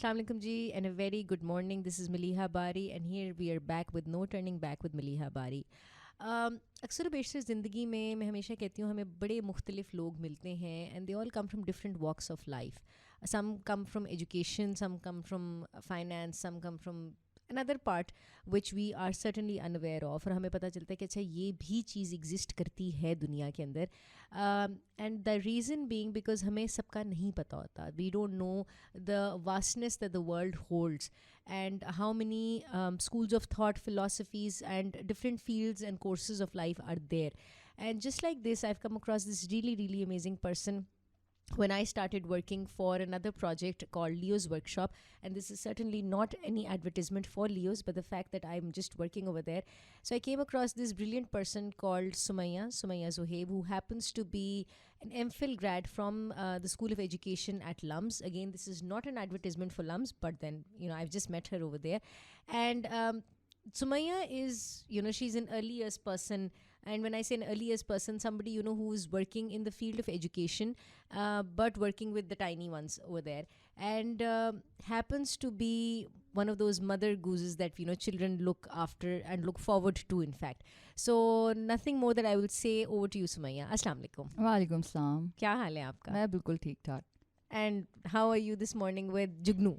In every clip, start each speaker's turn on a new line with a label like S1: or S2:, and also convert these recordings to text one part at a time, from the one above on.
S1: Assalamu alaikum ji and a very good morning. This is Maliha Bari and here we are back with No Turning Back with Maliha Bari. अक्सर बेशतर ज़िंदगी में मैं हमेशा कहती हूँ हमें बड़े मुख्तलिफ लोग मिलते हैं and they all come from different walks of life. Some come from education, some come from finance, some come from another part which we are certainly unaware of. और हमें पता चलता है कि अच्छा ये भी चीज़ एग्जिस्ट करती है दुनिया के अंदर. And the reason being because हमें सबका नहीं पता होता. We don't know the vastness that the world holds and how many schools of thought, philosophies and different fields and courses of life are there. And just like this, I've come across this really amazing person when I started working for another project called Leo's Workshop. And this is certainly not any advertisement for Leo's, but the fact that I'm just working over there. So I came across this brilliant person called Sumaya Zohaib, who happens to be an MPhil grad from the School of Education at LUMS. Again, this is not an advertisement for LUMS, but then, I've just met her over there. And Sumaya is, she's an early years person. And when I say an early years person, somebody, who is working in the field of education, but working with the tiny ones over there. And happens to be one of those mother gooses that, children look after and look forward to, in fact. So nothing more that I will say. Over to you, Sumaya. Assalamu alaikum.
S2: वालेकुम सलाम.
S1: क्या हाल है आपका?
S2: मैं बिल्कुल ठीक ठाक.
S1: And how are you this morning with Jugnu?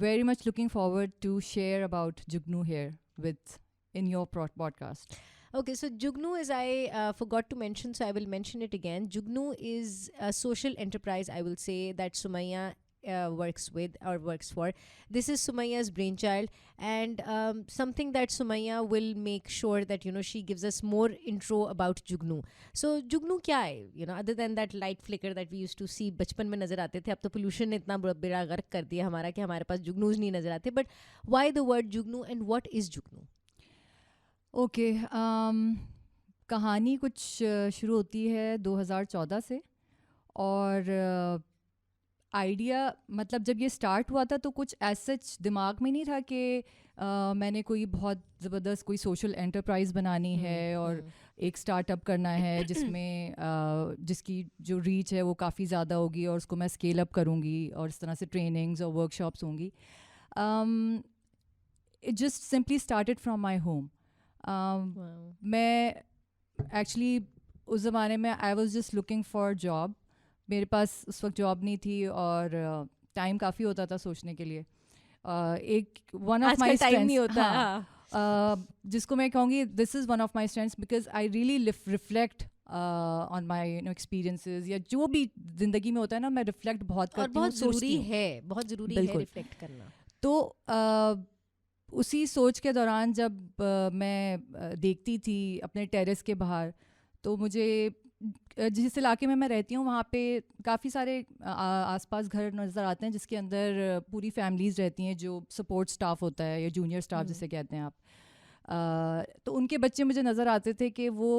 S2: Very much looking forward to share about Jugnu here in your podcast.
S1: Okay, so Jugnu is, I forgot to mention, so I will mention it again. Jugnu is a social enterprise, I will say, that Sumaya works with or works for. This is Sumaya's brainchild, and something that Sumaya will make sure that, she gives us more intro about Jugnu. So Jugnu क्या है? Other than that light flicker that we used to see बचपन में नज़र आते थे, अब तो pollution ने इतना बड़ा गर्क कर दिया हमारा कि हमारे पास जुगनूज नहीं नज़र आते. But why the word Jugnu and what is Jugnu?
S2: Okay, कहानी कुछ शुरू होती है 2014 से. और आइडिया मतलब जब ये स्टार्ट हुआ था तो कुछ ऐसा दिमाग में नहीं था कि मैंने कोई बहुत ज़बरदस्त कोई सोशल एंटरप्राइज बनानी है और एक स्टार्टअप करना है जिसमें जिसकी जो रीच है वो काफ़ी ज़्यादा होगी और उसको मैं स्केल अप करूँगी और इस तरह से ट्रेनिंग्स और वर्कशॉप्स होंगी. It just simply started from my home. मैं एक्चुअली उस ज़माने में I was just looking for job. मेरे पास उस वक्त जॉब नहीं थी और टाइम काफ़ी होता था सोचने के लिए. एक वन ऑफ माई स्ट्रेंथ्स जिसको मैं कहूँगी this is one of my strengths because I really reflect on my experiences या जो भी ज़िंदगी में होता है ना, मैं रिफ्लेक्ट बहुत करती हूँ.
S1: बहुत ज़रूरी है रिफ्लेक्ट करना.
S2: तो उसी सोच के दौरान जब मैं देखती थी अपने टेरेस के बाहर, तो मुझे जिस इलाके में मैं रहती हूँ वहाँ पे काफ़ी सारे आसपास घर नज़र आते हैं जिसके अंदर पूरी फैमिलीज़ रहती हैं जो सपोर्ट स्टाफ होता है या जूनियर स्टाफ जिसे कहते हैं आप. तो उनके बच्चे मुझे नज़र आते थे कि वो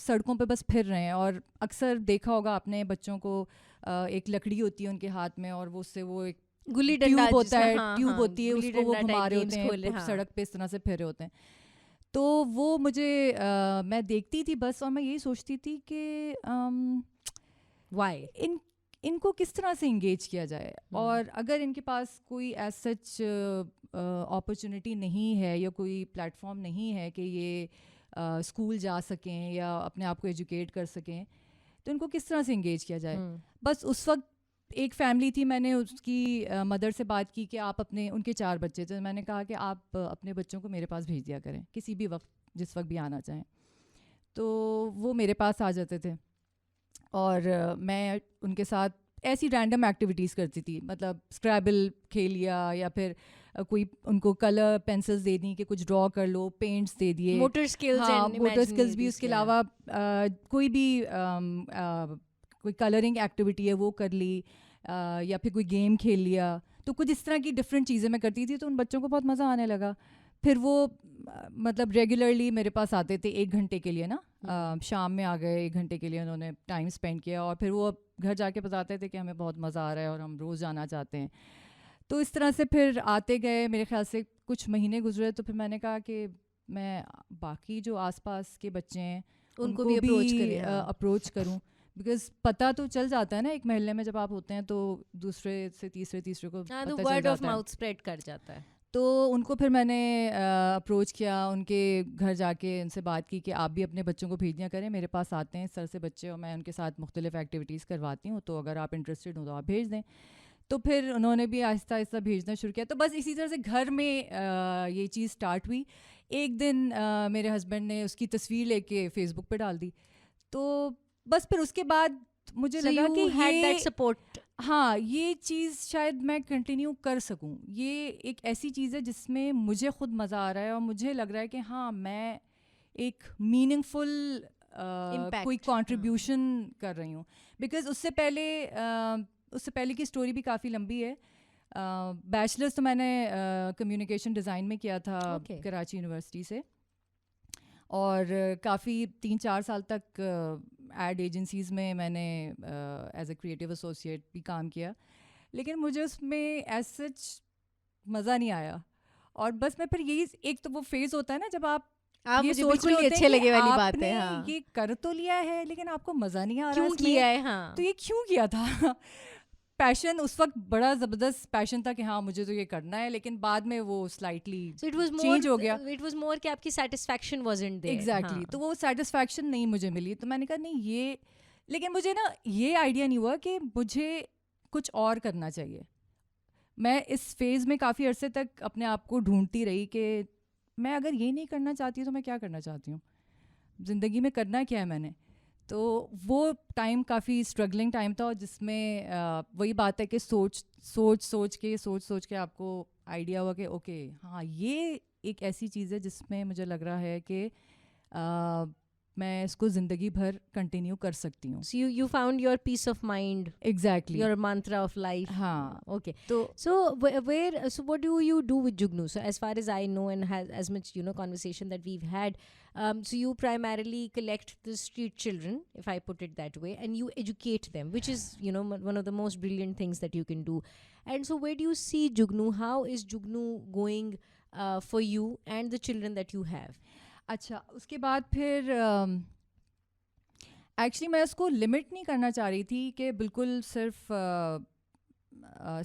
S2: सड़कों पे बस फिर रहे हैं. और अक्सर देखा होगा आपने बच्चों को, एक लकड़ी होती है उनके हाथ में और वो उससे वो एक
S1: गुल्ली डंडा
S2: होता है, ट्यूब होती है, उसको वो घुमा रहे होते हैं, सड़क पे इस तरह से फिर रहे होते हैं. तो वो मुझे मैं देखती थी बस और मैं यही सोचती थी कि
S1: वाई
S2: इनको किस तरह से इंगेज किया जाए. और अगर इनके पास कोई एज सच अपॉर्चुनिटी नहीं है या कोई प्लेटफॉर्म नहीं है कि ये स्कूल जा सकें या अपने आप को एजुकेट कर सकें, तो इनको किस तरह से इंगेज किया जाए. बस उस वक्त एक फैमिली थी, मैंने उसकी मदर से बात की कि आप उनके 4 बच्चे थे. मैंने कहा कि आप अपने बच्चों को मेरे पास भेज दिया करें किसी भी वक्त, जिस वक्त भी आना चाहें. तो वो मेरे पास आ जाते थे और मैं उनके साथ ऐसी रैंडम एक्टिविटीज़ करती थी. मतलब स्क्रैबल खेल लिया या फिर कोई उनको कलर पेंसिल्स दे दी कि कुछ ड्रॉ कर लो, पेंट्स दे दिए,
S1: मोटर स्किल्स
S2: भी. उसके अलावा कोई भी कोई कलरिंग एक्टिविटी है वो कर ली या फिर कोई गेम खेल लिया. तो कुछ इस तरह की डिफरेंट चीज़ें मैं करती थी. तो उन बच्चों को बहुत मज़ा आने लगा. फिर वो मतलब रेगुलरली मेरे पास आते थे 1 घंटे के लिए ना. शाम में आ गए, 1 घंटे के लिए उन्होंने टाइम स्पेंड किया और फिर वो घर जाके बताते थे कि हमें बहुत मज़ा आ रहा है और हम रोज़ जाना चाहते हैं. तो इस तरह से फिर आते गए. मेरे ख्याल से कुछ महीने गुजरे तो फिर मैंने कहा कि मैं बाकी जो आसपास के बच्चे हैं उनको भी अप्रोच करूं बिकॉज पता तो चल जाता है ना एक मोहल्ले में जब आप होते हैं तो दूसरे से तीसरे को
S1: हाँ,
S2: पता
S1: तो
S2: चल
S1: वर्ड ऑफ
S2: जाता है।
S1: माउथ स्प्रेड कर जाता है।
S2: तो उनको फिर मैंने अप्रोच किया, उनके घर जाके उनसे बात की कि आप भी अपने बच्चों को भेज दिया करें, मेरे पास आते हैं इस तरह से बच्चे और मैं उनके साथ मुख्तलिफ एक्टिविटीज़ करवाती हूँ, तो अगर आप इंटरेस्टेड हो तो आप भेज दें। तो फिर उन्होंने भी आहिस्ता आहिस्ता भेजना शुरू किया। तो बस इसी तरह से घर में ये चीज़ स्टार्ट हुई। एक दिन मेरे हस्बैंड ने उसकी तस्वीर लेके फेसबुक पे डाल दी, तो बस फिर उसके बाद मुझे
S1: So
S2: लगा
S1: you
S2: कि
S1: had that
S2: ये
S1: support.
S2: हाँ, ये चीज़ शायद मैं कंटिन्यू कर सकूं। ये एक ऐसी चीज़ है जिसमें मुझे खुद मज़ा आ रहा है और मुझे लग रहा है कि हाँ, मैं एक मीनिंगफुल
S1: Impact,
S2: कोई
S1: हाँ।
S2: कंट्रीब्यूशन कर रही हूँ। बिकॉज़ उससे पहले की स्टोरी भी काफ़ी लंबी है। बैचलर्स तो मैंने कम्युनिकेशन डिज़ाइन में किया था
S1: Okay.
S2: कराची यूनिवर्सिटी से, और काफ़ी 3-4 साल तक एड एजेंसीज़ में मैंने एज अ क्रिएटिव एसोसिएट भी काम किया, लेकिन मुझे उसमें एज सच मज़ा नहीं आया। और बस मैं फिर यही, एक तो वो फेज़ होता है ना जब आप
S1: आप
S2: ये
S1: मुझे
S2: सोच
S1: बिल्कुल
S2: रहे
S1: नहीं
S2: होते
S1: अच्छे
S2: हैं कि
S1: लगे वाली बात
S2: आपने
S1: है, हाँ।
S2: ये कर तो लिया है लेकिन आपको मज़ा नहीं आ रहा
S1: क्यों
S2: इसमें,
S1: किया है, हाँ।
S2: तो ये क्यों किया था। पैशन उस वक्त बड़ा ज़बरदस्त पैशन था कि हाँ मुझे तो ये करना है, लेकिन बाद में वो slightly
S1: So it was more,
S2: change हो गया।
S1: it was more कि आपकी satisfaction wasn't there,
S2: एग्जैक्टली
S1: हाँ।
S2: तो वो सेटिस्फैक्शन नहीं मुझे मिली, तो मैंने कहा नहीं ये, लेकिन मुझे ना ये आइडिया नहीं हुआ कि मुझे कुछ और करना चाहिए। मैं इस फेज़ में काफ़ी अरसे तक अपने आप को ढूंढती रही कि मैं अगर ये नहीं करना चाहती तो मैं क्या करना चाहती हूँ, ज़िंदगी में करना क्या है मैंने। तो वो टाइम काफ़ी स्ट्रगलिंग टाइम था, और जिसमें वही बात है कि सोच के आपको आइडिया हुआ कि ओके हाँ ये एक ऐसी चीज़ है जिसमें मुझे लग रहा है कि मैं इसको ज़िंदगी भर कंटिन्यू कर सकती हूँ।
S1: So you found your peace of mind,
S2: exactly
S1: your mantra of life.
S2: हाँ।
S1: Okay.
S2: तो
S1: So so what do you do with Jugnu? So as far as I know, and has as much conversation that we've had, so you primarily collect the street children, if I put it that way, and you educate them, which is one of the most brilliant things that you can do. And so where do you see Jugnu? How is Jugnu going for you and the children that you have?
S2: अच्छा, उसके बाद फिर actually मैं इसको limit नहीं करना चाह रही थी कि बिल्कुल सिर्फ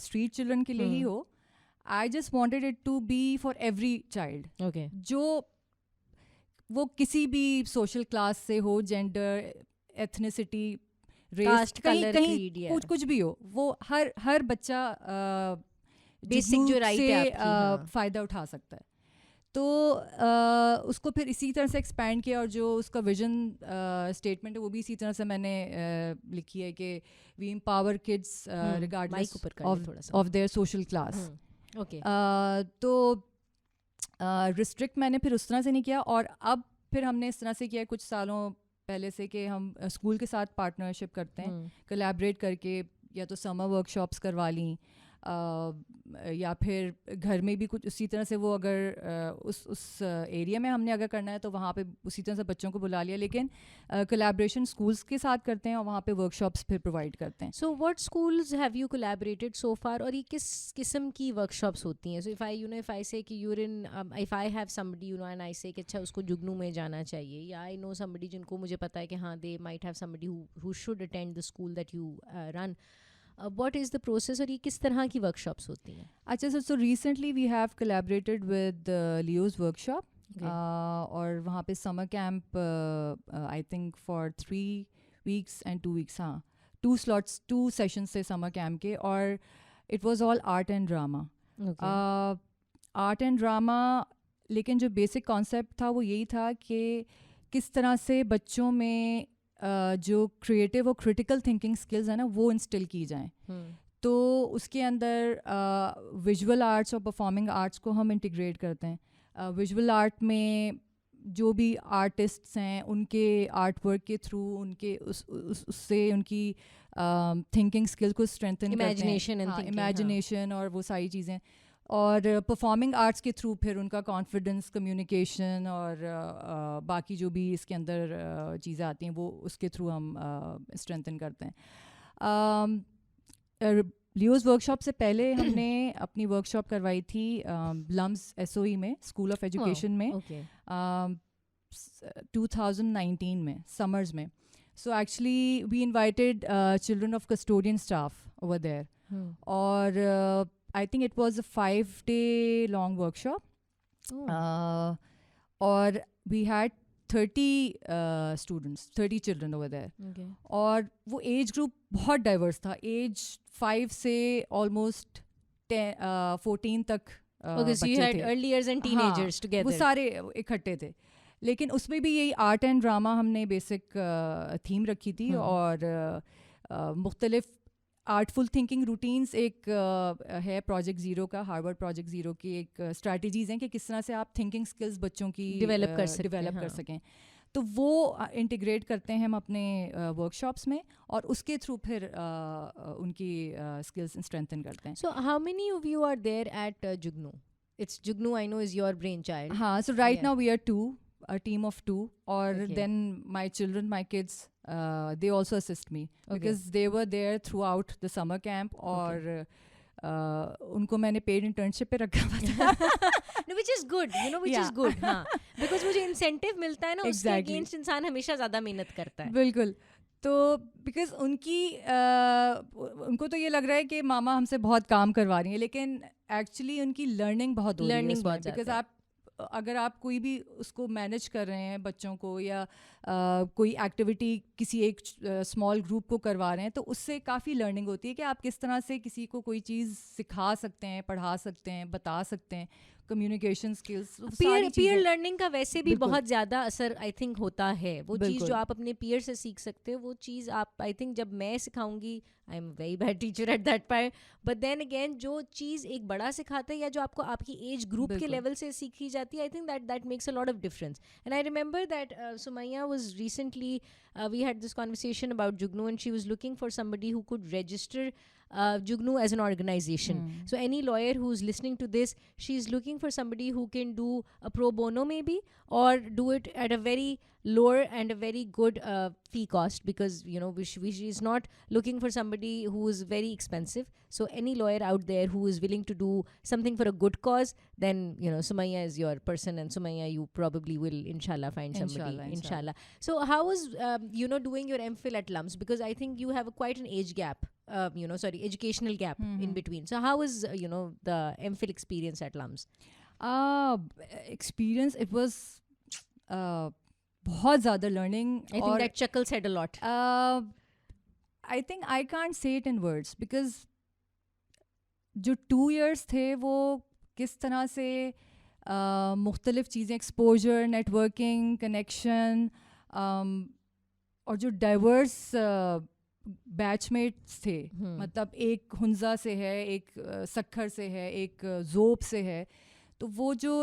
S2: स्ट्रीट चिल्ड्रन के लिए ही हो। I just wanted it to be for every child,
S1: Okay.
S2: जो वो किसी भी सोशल क्लास से हो, जेंडर, एथनिसिटी, रेस,
S1: Caste,
S2: कहीं
S1: color,
S2: कहीं
S1: creed, yeah.
S2: कुछ भी हो, वो हर बच्चा
S1: Basic
S2: जुगनू
S1: जो right है
S2: से
S1: आपकी, हाँ।
S2: फ़ायदा उठा सकता है। तो उसको फिर इसी तरह से एक्सपैंड किया, और जो उसका विजन स्टेटमेंट है वो भी इसी तरह से मैंने लिखी है कि we empower kids regardless
S1: mike ऊपर कर ले थोड़ा सा।
S2: Of their social class.
S1: Okay.
S2: तो रिस्ट्रिक्ट मैंने फिर उस तरह से नहीं किया, और अब फिर हमने इस तरह से किया कुछ सालों पहले से कि हम स्कूल के साथ पार्टनरशिप करते हैं, कोलैबोरेट करके, या तो समर वर्कशॉप्स करवा ली, या फिर घर में भी कुछ उसी तरह से वो अगर उस एरिया में हमने अगर करना है तो वहाँ पे उसी तरह से बच्चों को बुला लिया, लेकिन कोलैबोरेशन स्कूल्स के साथ करते हैं और वहाँ पे वर्कशॉप्स फिर प्रोवाइड करते हैं।
S1: So what schools have you collaborated so far, और ये किस किस्म की workshops होती हैं? So if I say कि you're in, if I have somebody and I say कि अच्छा उसको जुगनू में जाना चाहिए, या I know somebody जिनको मुझे पता है कि हाँ they might have somebody who should attend the school that you run. What is the process, और ये किस तरह की workshops होती हैं?
S2: अच्छा, so recently we have collaborated with Leo's workshop,
S1: Okay.
S2: और वहाँ पे summer camp I think for 3 weeks and 2 weeks, हाँ 2 slots 2 sessions थे समर कैंप के, और it was all art and drama.
S1: Okay.
S2: Art and drama, लेकिन जो basic concept था वो यही था कि किस तरह से बच्चों में जो क्रिएटिव और क्रिटिकल थिंकिंग स्किल्स हैं ना वो इंस्टिल की जाएं। तो उसके अंदर विजुअल आर्ट्स और परफॉर्मिंग आर्ट्स को हम इंटीग्रेट करते हैं। विजुअल आर्ट में जो भी आर्टिस्ट्स हैं उनके आर्ट वर्क के थ्रू उनके उससे उनकी थिंकिंग स्किल्स को स्ट्रेंथन करते हैं, इमेजिनेशन और वो सारी चीज़ें। और परफॉर्मिंग आर्ट्स के थ्रू फिर उनका कॉन्फिडेंस, कम्युनिकेशन और बाकी जो भी इसके अंदर चीज़ें आती हैं वो उसके थ्रू हम स्ट्रेंथन करते हैं। लियोज़ वर्कशॉप से पहले हमने अपनी वर्कशॉप करवाई थी लम्स SOE में, स्कूल ऑफ एजुकेशन में, 2019 में समर्स में। So actually we invited children of custodian staff over there. और I think it was a 5-day long workshop.
S1: Oh.
S2: और we had 30 students, 30 children over there.
S1: Okay.
S2: और वो age group बहुत diverse था, as 5 से almost 14 तक
S1: Okay, so you
S2: बच्चे
S1: had
S2: थे.
S1: early years and teenagers
S2: हाँ,
S1: together.
S2: वो सारे इकट्ठे थे, लेकिन उसमें भी यही आर्ट एंड ड्रामा हमने बेसिक थीम रखी थी. और मुख्तलिफ आर्टफुल थिंकिंग रूटीन्स एक है प्रोजेक्ट ज़ीरो का, हार्वर्ड प्रोजेक्ट ज़ीरो की एक स्ट्रैटेजीज़ हैं कि किस तरह से आप थिंकिंग स्किल्स बच्चों की
S1: Develop कर सकते हैं,
S2: डेवलप कर
S1: हाँ.
S2: सकें. तो वो इंटीग्रेट करते हैं हम अपने वर्कशॉप्स में, और उसके थ्रू फिर उनकी स्किल्स स्ट्रेंथन करते हैं.
S1: So how many of you are there at Jugnu? It's Jugnu, I know, is your brainchild.
S2: हाँ, so right
S1: Yeah.
S2: now we are a team of 2, or
S1: Okay.
S2: then my children, my kids, they also assist me because they were there throughout the summer camp. और उनको मैंने paid internship पे रखा हुआ था.
S1: No, which is good, you know, which is
S2: Yeah.
S1: good. हाँ, because वो जो incentive मिलता है ना, उसके
S2: Exactly.
S1: against इंसान हमेशा ज़्यादा मेहनत करता है.
S2: बिल्कुल. तो बिकॉज उनको तो ये लग रहा है कि मामा हमसे बहुत काम करवा रही हैं, लेकिन एक्चुअली उनकी लर्निंग बहुत हो रही है
S1: Learning
S2: उसमें.
S1: बहुत ज़्यादा
S2: बिकॉज
S1: है.
S2: आप अगर आप कोई भी उसको मैनेज कर रहे हैं बच्चों को, या कोई एक्टिविटी किसी एक स्मॉल ग्रुप को करवा रहे हैं, तो उससे काफ़ी लर्निंग होती है कि आप किस तरह से किसी को कोई चीज़ सिखा सकते हैं, पढ़ा सकते हैं, बता सकते हैं, कम्युनिकेशन स्किल्स.
S1: पीयर लर्निंग का वैसे भी
S2: बिल्कुल.
S1: बहुत ज़्यादा असर आई थिंक होता है. वो चीज़
S2: बिल्कुल.
S1: जो आप अपने पीयर से सीख सकते हो, वो चीज़ आप आई थिंक जब मैं सिखाऊंगी, I am very bad teacher at that part, but then again जो चीज़ एक बड़ा सिखाता है या जो आपको आपकी एज ग्रुप के
S2: बिल्कुल.
S1: लेवल से सीखी जाती है, I think that makes a lot of difference. And I remember that Sumaiya was recently we had this conversation about Jugnu and she was looking for somebody who could register Jugnu as an organization. So any lawyer who's listening to this, she's looking for somebody who can do a pro bono maybe, or do it at a very lower and a very good fee cost, because you know she's not looking for somebody who is very expensive. So any lawyer out there who is willing to do something for a good cause, then you know Sumayya is your person, and Sumayya, you probably will inshallah find somebody. Inshallah. So how was you know doing your MPhil at LUMS, because I think you have quite an age gap, educational gap in between. So how was you know the MPhil experience at LUMS?
S2: Experience, it was बहुत ज़्यादा learning.
S1: I think that chuckle said a lot.
S2: I think I can't say it in words, because जो 2 years थे वो किस तरह से मुख्तलिफ चीज़ें, एक्सपोजर, नेटवर्किंग, कनेक्शन, और जो डाइवर्स बैचमेट्स थे. मतलब एक हुंजा से है, एक सक्खर से है, एक जोब से है. तो वो जो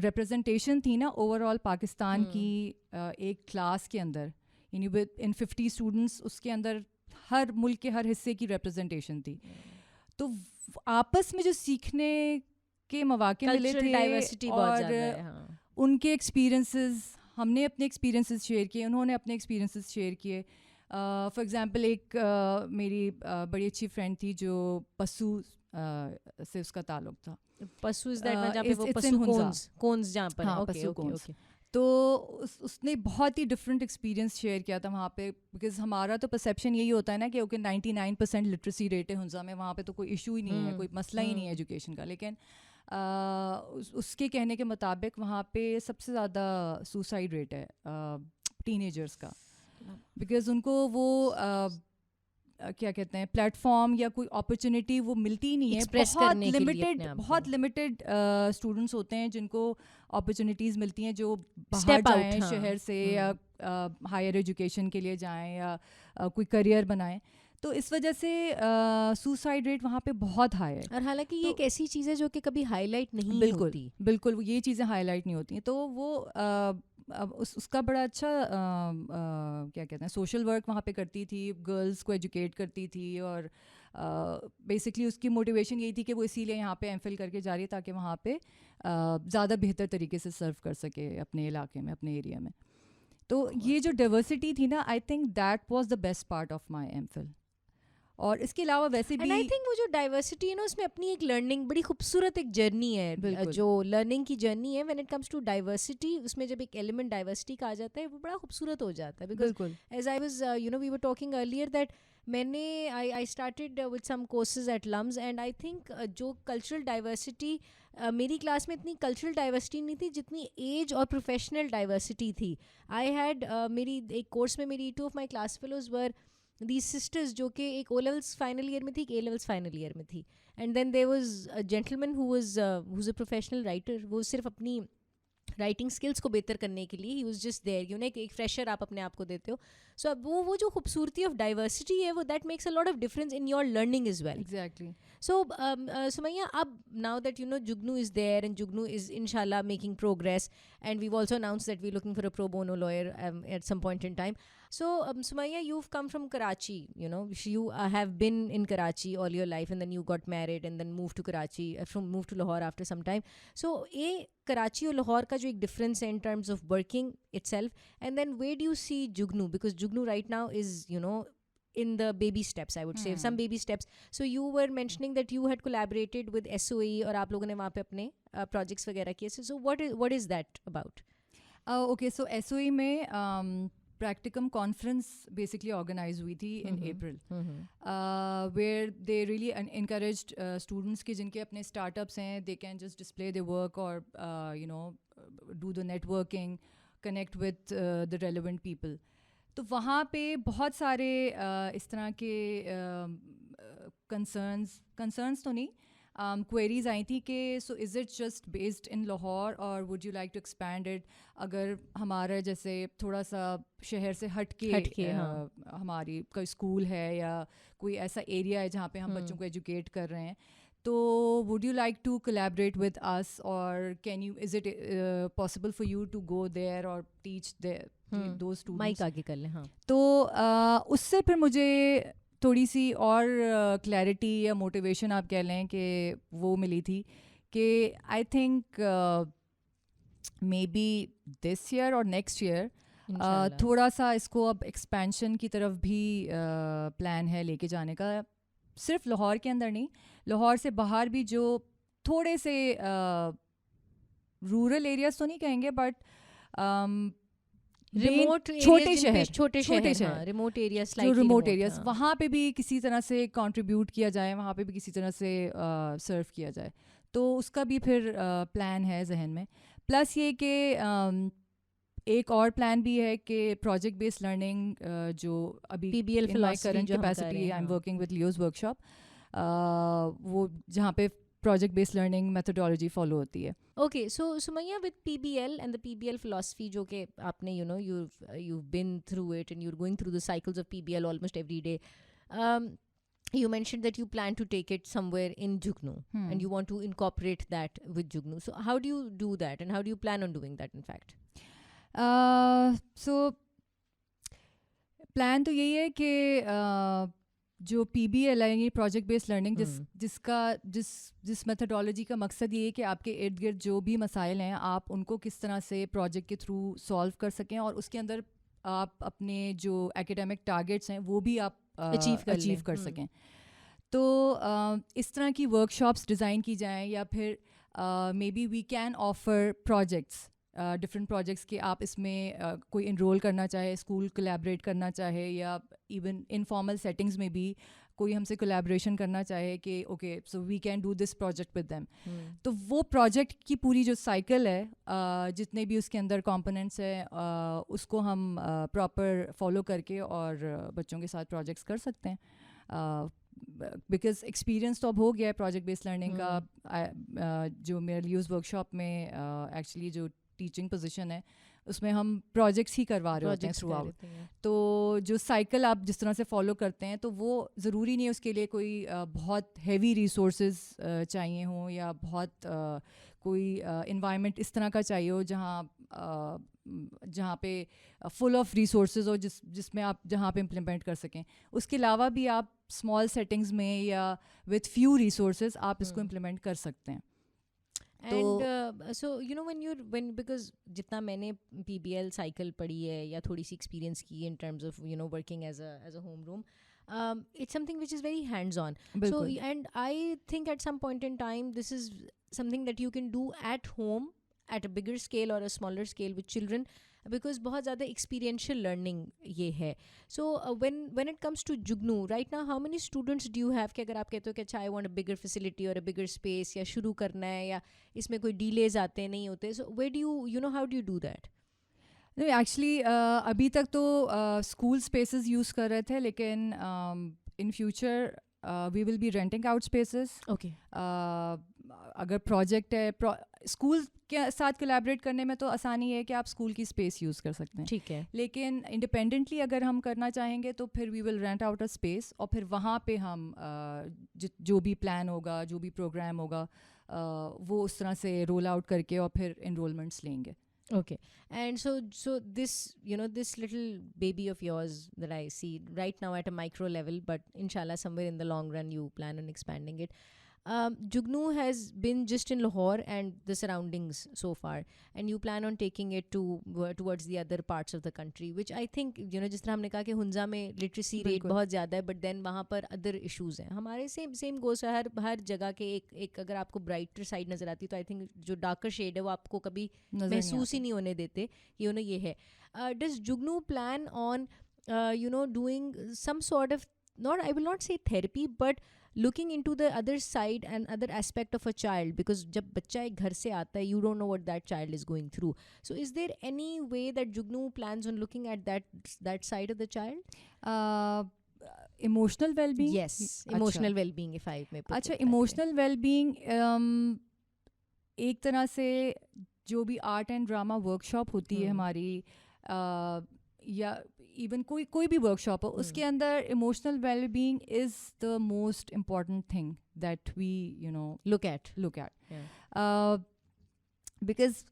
S2: रिप्रेजेंटेशन थी ना ओवरऑल पाकिस्तान की एक क्लास के अंदर, यानी विद इन 50 स्टूडेंट्स, उसके अंदर हर मुल्क के हर हिस्से की रिप्रेजेंटेशन थी. तो आपस में जो सीखने के मौके मिले थे, और उनके एक्सपीरियंसेस, हमने अपने एक्सपीरियंसेस शेयर किए, उन्होंने अपने एक्सपीरियंसेस शेयर किए. फॉर एग्जांपल एक मेरी बड़ी अच्छी फ्रेंड थी जो पशु से उसका ताल्लुक था.
S1: पशु इज दैट जहाँ पे वो पशु कोन्स जहाँ पर.
S2: हाँ,
S1: ओके ओके.
S2: तो उसने बहुत ही डिफरेंट एक्सपीरियंस शेयर किया था वहाँ पे. बिकॉज हमारा तो परसेप्शन यही होता है ना कि ओके 99% लिटरेसी रेट है हुंजा में, वहाँ पे तो कोई इशू ही नहीं है, कोई मसला ही नहीं है एजुकेशन का. लेकिन उसके कहने के मुताबिक वहाँ पे सबसे ज़्यादा सुसाइड रेट है टीनेजर्स का. बिकॉज उनको वो क्या कहते हैं, प्लेटफॉर्म या कोई अपॉर्चुनिटी वो मिलती ही नहीं है. बहुत लिमिटेड स्टूडेंट्स होते हैं जिनको अपॉर्चुनिटीज़ मिलती हैं, जो बाहर जाएं शहर से, या हायर एजुकेशन के लिए जाएं, या कोई करियर बनाएं. तो इस वजह से सुसाइड रेट वहाँ पे बहुत हाई है.
S1: और हालांकि ये एक ऐसी चीज़ है जो कि कभी हाईलाइट नहीं होती.
S2: बिल्कुल ये चीज़ें हाईलाइट नहीं होती हैं. तो वो उसका बड़ा अच्छा क्या कहते हैं, सोशल वर्क वहाँ पे करती थी, गर्ल्स को एजुकेट करती थी. और बेसिकली उसकी मोटिवेशन यही थी कि वो इसीलिए यहाँ पे एमफिल करके जा रही है ताकि वहाँ पे ज़्यादा बेहतर तरीके से सर्व कर सके अपने इलाके में, अपने एरिया में. तो ये जो डाइवर्सिटी थी ना, आई think that was the best part of my MPhil. और इसके अलावा वैसे
S1: एंड आई
S2: भी
S1: थिंक वो जो डाइवर्सिटी है ना उसमें अपनी एक लर्निंग बड़ी खूबसूरत एक जर्नी है
S2: बिल्कुल
S1: जो लर्निंग की जर्नी है when it comes to diversity उसमें जब एक एलिमेंट डाइवर्सिटी का आ जाता है वो बड़ा खूबसूरत हो जाता है बिकॉज
S2: बिल्कुल
S1: as I was we were talking earlier that मैंने I started with some courses at LUMS and I think जो कल्चरल डाइवर्सिटी मेरी क्लास में इतनी कल्चरल डाइवर्सिटी नहीं थी जितनी एज और प्रोफेशनल डाइवर्सिटी थी आई हैड मेरी एक कोर्स में मेरी 2 of my class fellows were these sisters जो कि एक O levels फाइनल ईयर में थी एक A levels फाइनल ईयर में थी and then there was a gentleman who's a professional writer वो सिर्फ अपनी राइटिंग स्किल्स को बेहतर करने के लिए ही वाज जस्ट देयर एक फ्रेशर आप अपने आप को देते हो सो अब वो जो खूबसूरती ऑफ डाइवर्सिटी है वो that makes a lot of difference in your learning is well
S2: exactly
S1: So, Sumaya, now that Jugnu is there and Jugnu is inshallah making progress, and we've also announced that we're looking for a pro bono lawyer at some point in time. So, Sumaya, you've come from Karachi. You have been in Karachi all your life, and then you got married, and then moved to Karachi, moved to Lahore after some time. So, Karachi or Lahore ka jo ek difference hai in terms of working itself, and then where do you see Jugnu? Because Jugnu right now is in the baby steps, I would say some baby steps. So you were mentioning that you had collaborated with SOE और आप लोगों ने वहाँ पे अपने projects वगैरह किए. So what is that about?
S2: Okay so SOE में प्रैक्टिकम कॉन्फ्रेंस बेसिकली ऑर्गेनाइज हुई थी in April where they really encouraged students के जिनके अपने स्टार्टअप्स हैं they can just display the work और do the networking connect with the relevant people. तो वहाँ पे बहुत सारे इस तरह के कंसर्न्स तो नहीं क्वेरीज आई थी कि so is it just based in Lahore और would you like to expand it अगर हमारा जैसे थोड़ा सा शहर से हट के
S1: हाँ.
S2: हमारी कोई स्कूल है या कोई ऐसा एरिया है जहाँ पे हम बच्चों को एजुकेट कर रहे हैं तो would you like to collaborate with us और can you is it possible for you to go there और teach there though students.
S1: Mike आगे कर ले. हाँ.
S2: तो उससे फिर मुझे थोड़ी सी और क्लैरिटी या मोटिवेशन आप कह लें कि वो मिली थी कि I think may be this year और नेक्स्ट ईयर थोड़ा सा इसको अब एक्सपेंशन की तरफ भी प्लान है लेके जाने का. सिर्फ लाहौर के अंदर नहीं, लाहौर से बाहर भी जो थोड़े से रूरल एरियाज तो नहीं कहेंगे बट
S1: रिमोट
S2: छोटे शहर
S1: रिमोट एरियाज
S2: जो रिमोट एरियाज वहाँ पे भी किसी तरह से कंट्रीब्यूट किया जाए, वहाँ पे भी किसी तरह से सर्व किया जाए. तो उसका भी फिर प्लान है जहन में. प्लस ये कि एक और प्लान भी है कि प्रोजेक्ट बेस्ड लर्निंग जो अभी
S1: PBL
S2: current capacity I am working with Leos workshop वो जहाँ पे project based learning methodology follow होती है.
S1: Okay, so Sumaya, with PBL and the PBL philosophy जो कि आपने you've been through it and you're going through the cycles of PBL almost every day. You mentioned that you plan to take it somewhere in Jugnu and you want to incorporate that with Jugnu. So how do you do that and how do you plan on doing that in fact?
S2: So plan तो यही है कि जो PBL है ये project based learning जिस methodology का मकसद ये है कि आपके इर्द गिर्द जो भी मसाइल हैं आप उनको किस तरह से प्रोजेक्ट के थ्रू सॉल्व कर सकें और उसके अंदर आप अपने जो एकेडमिक टारगेट्स हैं वो भी आप अचीव कर सकें. तो इस तरह की वर्कशॉप्स डिज़ाइन की जाएं या फिर maybe we can offer projects different projects के आप इसमें कोई इनरोल करना चाहे, स्कूल कोलैबोरेट करना चाहे या इवन इनफॉर्मल सेटिंग्स में भी कोई हमसे कोलैबोरेशन करना चाहे कि okay so we can do this project with them. तो वो प्रोजेक्ट की पूरी जो साइकिल है जितने भी उसके अंदर कंपोनेंट्स हैं उसको हम प्रॉपर फॉलो करके और बच्चों के साथ प्रोजेक्ट्स कर सकते हैं. बिकॉज एक्सपीरियंस तो अब हो गया है प्रोजेक्ट बेस्ड लर्निंग का. जो मेरे यूज़ वर्कशॉप में एक्चुअली जो टीचिंग पोजीशन है उसमें हम प्रोजेक्ट्स ही करवा रहे होते हैं थ्रू आउट. तो जो साइकिल आप जिस तरह से फॉलो करते हैं तो वो ज़रूरी नहीं है उसके लिए कोई बहुत हैवी रिसोर्सेज चाहिए हों या बहुत कोई इन्वायरमेंट इस तरह का चाहिए हो जहाँ पे फुल ऑफ रिसोर्सेज हो जिसमें आप जहाँ पे इम्प्लीमेंट कर सकें. उसके अलावा भी आप स्मॉल सेटिंग्स में या विथ फ्यू रिसोर्सेज आप इसको इम्प्लीमेंट कर सकते हैं.
S1: And so because जितना मैंने PBL साइकिल पढ़ी है या थोड़ी सी एक्सपीरियंस की in terms of working as a home room, It's something which is very hands-on. So,
S2: बिल्कुल
S1: and I think at some point in time, this is something that you can do at home at a bigger scale or a smaller scale with children, because बहुत ज़्यादा experiential learning ये है. So when it comes to Jugnu right now, how many students do you have? कि अगर आप कहते हो कि अच्छा I want a bigger facility or a bigger space, या शुरू करना है, या इसमें कोई delays आते हैं नहीं होते, so where do you how do you do that?
S2: नहीं एक्चुअली अभी तक तो स्कूल स्पेसेस यूज़ कर रहे थे, लेकिन in future we will be renting out spaces.
S1: Okay.
S2: अगर प्रोजेक्ट है स्कूल के साथ कोलैबोरेट करने में तो आसानी है कि आप स्कूल की स्पेस यूज़ कर सकते हैं.
S1: ठीक है.
S2: लेकिन इंडिपेंडेंटली अगर हम करना चाहेंगे तो फिर we will rent out a space, और फिर वहाँ पे हम जो भी प्लान होगा, जो भी प्रोग्राम होगा, वो उस तरह से रोल आउट करके और फिर इनरोलमेंट्स लेंगे.
S1: Okay. And so this, this little baby of yours that I see right now at a micro level, but inshallah somewhere in the long run you plan on expanding it. Jugnu has been just in Lahore and the surroundings so far, and you plan on taking it towards the other parts of the country, which I think जिस तरह हमने कहा कि हुंजा में literacy rate बहुत ज़्यादा है, but then वहाँ पर other issues हैं. हमारे same goes हर जगह के एक अगर आपको brighter side नज़र आती है, तो I think जो darker shade है वो आपको कभी महसूस ही नहीं होने देते कि ये है. Does Jugnu plan on doing some sort of, I will not say therapy, but looking into the other side and other aspect of a child, because जब बच्चा एक घर से आता है, you don't know what that child is going through. So is there any way that Jugnu plans on looking at that side of the child?
S2: Emotional well-being.
S1: Yes, emotional well-being, if I may put
S2: अच्छा,
S1: it that way.
S2: emotional well-being एक तरह से जो भी art and drama workshop होती है हमारी, या इवन कोई भी वर्कशॉप हो, उसके अंदर emotional wellbeing is the most important thing that we
S1: look at.
S2: Because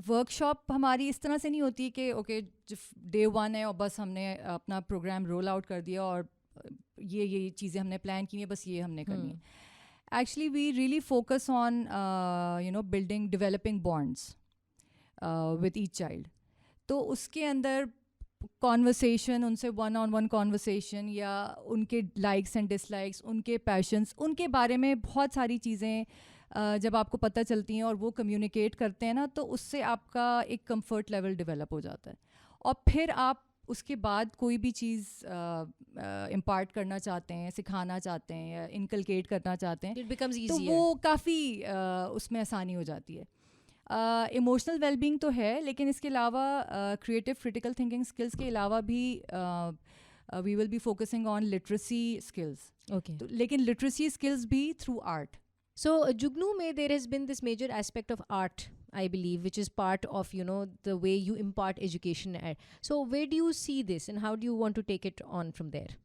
S2: workshop हमारी इस तरह से नहीं होती है कि ओके डे 1 है और बस हमने अपना प्रोग्राम रोल आउट कर दिया और ये चीज़ें हमने प्लान की हैं, बस ये हमने करनी है. Actually, we really focus on, building, developing bonds with each child. तो उसके अंदर conversation, उनसे one-on-one conversation, या उनके likes and dislikes, उनके passions, उनके बारे में बहुत सारी चीज़ें जब आपको पता चलती हैं और वो communicate करते हैं ना, तो उससे आपका एक comfort level develop हो जाता है. और फिर आप उसके बाद कोई भी चीज़ इम्पार्ट करना चाहते हैं, सिखाना चाहते हैं या इनकलकेट करना चाहते हैं,
S1: It becomes
S2: तो
S1: easier.
S2: वो काफ़ी उसमें आसानी हो जाती है. इमोशनल वेलबींग तो है, लेकिन इसके अलावा क्रिएटिव क्रिटिकल थिंकिंग स्किल्स के अलावा भी we will be focusing on literacy skills.
S1: Okay.
S2: लेकिन लिटरेसी स्किल्स भी through art.
S1: So Jugnu mein there has been this major aspect of art, I believe, which is part of the way you impart education at. So where do you see this and how do you want to take it on from there?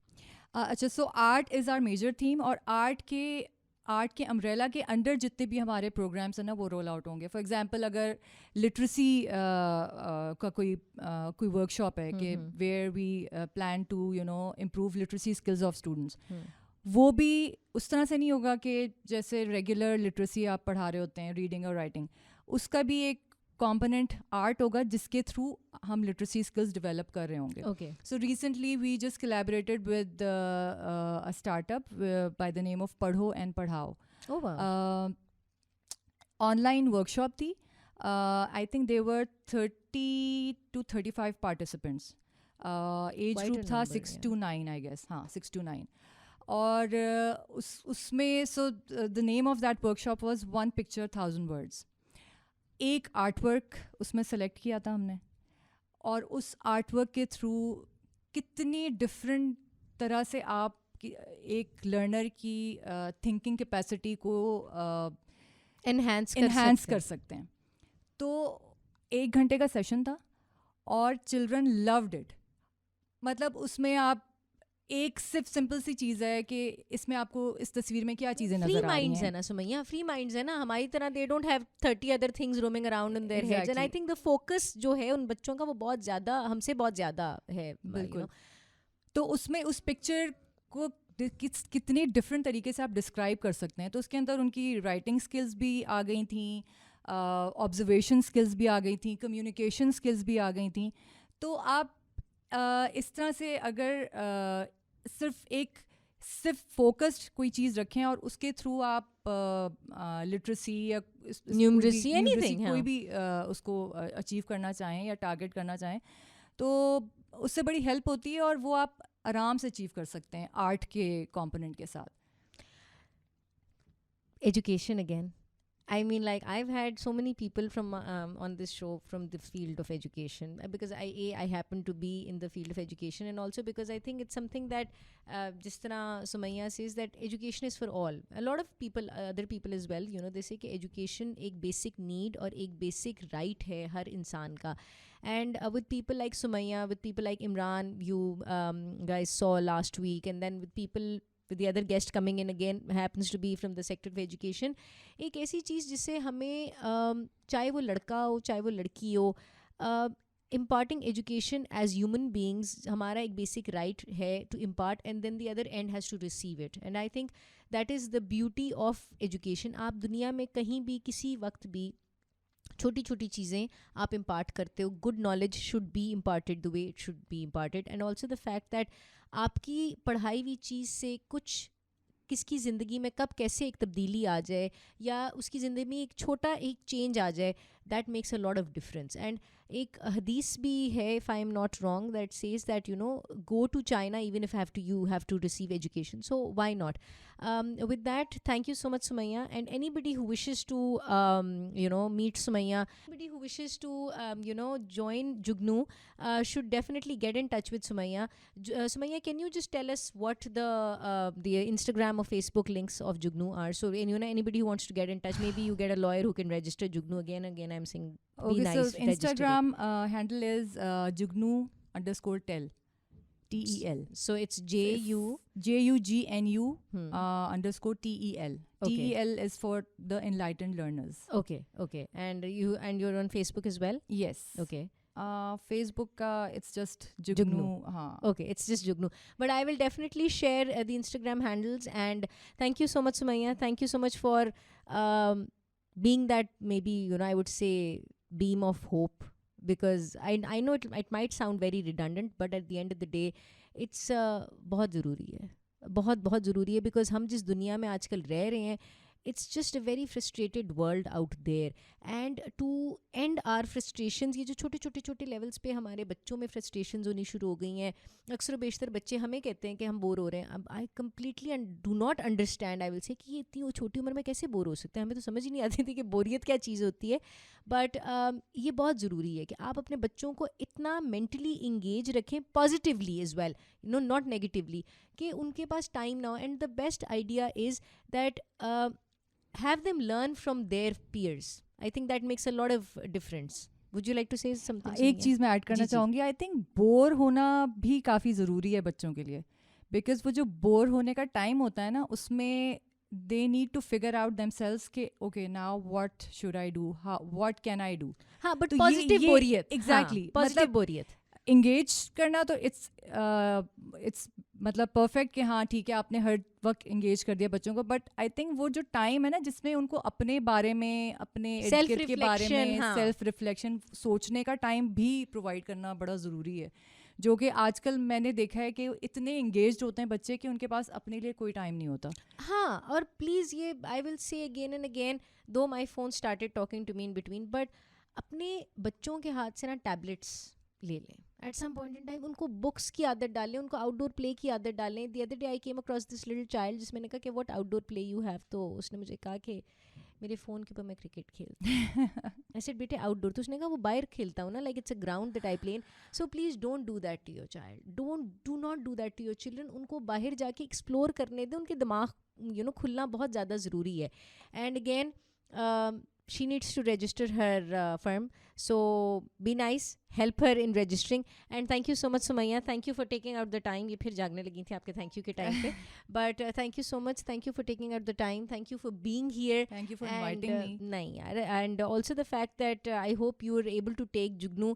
S2: अच्छा, so art is our major theme, और art के umbrella के under जितने भी हमारे programmes हैं ना, वो रोल आउट होंगे. फॉर एग्जांपल, अगर लिटरेसी का कोई वर्कशॉप है कि where we plan to improve literacy skills of students, वो भी उस तरह से नहीं होगा कि जैसे रेगुलर लिटरेसी आप पढ़ा रहे होते हैं, रीडिंग और राइटिंग. उसका भी एक कॉम्पोनेंट आर्ट होगा जिसके थ्रू हम लिटरेसी स्किल्स डेवलप कर रहे होंगे.
S1: Okay.
S2: So recently we just collaborated with a startup by the name of Padho and Padhao.
S1: Oh wow.
S2: Online workshop थी. I think there were 30 to 35 participants. Age
S1: Quite a
S2: group था
S1: number,
S2: 6 to 9, I guess. हाँ, 6 to 9. और उसमें so the name of that workshop was One Picture 1,000 Words. एक artwork उसमें select किया था हमने, और उस आर्टवर्क के थ्रू कितनी डिफरेंट तरह से आप एक लर्नर की थिंकिंग कैपेसिटी को
S1: Enhance
S2: कर सकते हैं. तो 1 घंटे का सेशन था और चिल्ड्रन लव्ड इट. मतलब उसमें आप एक सिर्फ सिंपल सी चीज़ है कि इसमें आपको इस तस्वीर में क्या चीज़ें
S1: free
S2: नजर आ रही
S1: minds है
S2: हैं.
S1: ना सुमैया, free minds है ना हमारी तरह. they don't have 30 other things roaming around in their heads, and I
S2: Exactly.
S1: think the focus जो है उन बच्चों का वो बहुत ज़्यादा हमसे बहुत ज़्यादा है.
S2: बिल्कुल. तो उसमें उस पिक्चर को कितने डिफरेंट तरीके से आप डिस्क्राइब कर सकते हैं. तो उसके अंदर उनकी राइटिंग स्किल्स भी आ गई थी, ऑब्जर्वेशन स्किल्स भी आ गई थी, कम्युनिकेशन स्किल्स भी आ गई थी. तो आप इस तरह से अगर सिर्फ फोकस्ड कोई चीज़ रखें और उसके थ्रू आप लिटरेसी या
S1: न्यूमरेसी एनीथिंग
S2: कोई भी उसको अचीव करना चाहें या टारगेट करना चाहें तो उससे बड़ी हेल्प होती है और वो आप आराम से अचीव कर सकते हैं आर्ट के कंपोनेंट के साथ.
S1: Education again. I mean, like, I've had so many people from on this show from the field of education, because I happen to be in the field of education, and also because I think it's something that just Sumaya says, that education is for all. A lot of people, other people as well, you know, they say कि education एक basic need और एक basic right है हर इंसान का. And with people like Sumaya, with people like Imran, you guys saw last week, and then with people, with the other guest coming in again, happens to be from the sector of education, एक ऐसी चीज़ जिससे हमें चाहे वो लड़का हो चाहे वो लड़की हो, imparting education as human beings हमारा एक basic right है to impart, and then the other end has to receive it. And I think that is the beauty of education. आप दुनिया में कहीं भी किसी वक्त भी छोटी छोटी चीज़ें आप इम्पार्ट करते हो. Good knowledge should be imparted the way it should be imparted, and also the fact that आपकी पढ़ाई हुई चीज़ से कुछ किसकी ज़िंदगी में कब कैसे एक तब्दीली आ जाए या उसकी ज़िंदगी में एक छोटा एक चेंज आ जाए, that makes a lot of difference. And एक हदीस भी है, if I am not wrong, that says that you know go to China even if you have to receive education, so why not. With that, thank you so much, Sumaya, and anybody who wishes to meet Sumaya, anybody who wishes to join Jugnu should definitely get in touch with Sumaya. Sumaya, can you just tell us what the Instagram or Facebook links of Jugnu are, so anybody who wants to get in touch, maybe you get a lawyer who can register Jugnu. Again I'm saying be
S2: Okay,
S1: nice,
S2: so Instagram handle is Jugnu_tel. TEL.
S1: So it's JUGNU
S2: _TEL.
S1: Okay.
S2: TEL is for the enlightened learners.
S1: Okay, and you're on Facebook as well?
S2: Yes.
S1: Okay.
S2: Facebook it's just Jugnu.
S1: Okay, it's just Jugnu, but I will definitely share the Instagram handles. And thank you so much, Sumaya. Thank you so much for being that, maybe I would say, beam of hope, because I know it might sound very redundant, but at the end of the day it's बहुत ज़रूरी है, बहुत ज़रूरी है, because हम जिस दुनिया में आजकल रह रहे हैं, it's just a very frustrated world out there. And to end our frustrations, ये जो छोटे levels पे हमारे बच्चों में frustrations होनी शुरू हो गई हैं. अक्सर बेशतर बच्चे हमें कहते हैं कि हम बोर हो रहे हैं. अब I completely do not understand, I will say, कि ये इतनी छोटी उम्र में कैसे बोर हो सकते हैं. हमें तो समझ ही नहीं आती थी कि बोरियत क्या चीज़ होती है. बट ये बहुत ज़रूरी है कि आप अपने बच्चों को इतना mentally engage रखें, positively as well, not negatively, कि उनके पास टाइम ना हो. And the best idea is that have them learn from their peers. I think that makes a lot of difference. Would you like to say something?
S2: एक चीज़ मैं add करना चाहूँगी. I think bore होना भी काफ़ी ज़रूरी है बच्चों के लिए, बिकॉज वो जो बोर होने का टाइम होता है ना, उसमें they need to figure out themselves कि okay, now what should I do, what can I do.
S1: हाँ, but positive बोरियत.
S2: Exactly.
S1: Positive बोरियत.
S2: इंगेज करना तो इट्स मतलब परफेक्ट कि हाँ ठीक है आपने हर वक्त इंगेज कर दिया बच्चों को, बट आई थिंक वो जो टाइम है ना जिसमें उनको अपने बारे में, अपने एजुकेट के बारे में सेल्फ रिफ्लेक्शन, सोचने का टाइम भी प्रोवाइड करना बड़ा ज़रूरी है, जो कि आजकल मैंने देखा है कि इतने इंगेज्ड होते हैं बच्चे कि उनके पास अपने लिए कोई टाइम नहीं होता.
S1: हाँ, और प्लीज़ ये I will say again and again, though my phone started talking to me in between, but अपने बच्चों के हाथ से ना टैबलेट्स ले लें. At some point in time उनको बुक्स की आदत डालें, उनको आउटडोर प्ले की आदत डालें. The other day I came across this little child, जिसमें मैंने कहा कि what outdoor play you have, तो उसने मुझे कहा कि मेरे फ़ोन के ऊपर मैं क्रिकेट खेलता. आई सेड बेटे आउटडोर, तो उसने कहा वो बाहर खेलता हूँ ना, like it's a ground that I play in. So please don't do that to your child, do not do that to your children. उनको बाहर जाके एक्सप्लोर करने दें, उनके दिमाग खुलना बहुत ज़्यादा ज़रूरी है. And again she needs to register her firm, so be nice, help her in registering. And thank you so much, Sumaya. Thank you for taking out the time. ये फिर जागने लगी थी आपके thank you के time पे. But thank you so much. Thank you for taking out the time. Thank you for being here.
S2: Thank you for inviting me.
S1: नहीं यार, and also the fact that I hope you were able to take Jugnu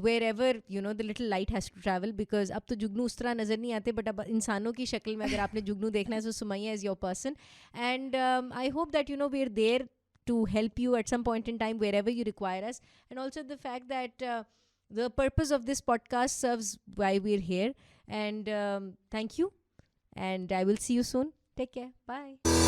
S1: wherever the little light has to travel, because अब तो जुगनू उस तरह नज़र नहीं आते, but अब इंसानों की शक्ल में अगर आपने जुगनू देखना है, so Sumaya is your person. And I hope that we're there to help you at some point in time wherever you require us. And also the fact that the purpose of this podcast serves why we're here, And thank you. And I will see you soon. Take care. Bye.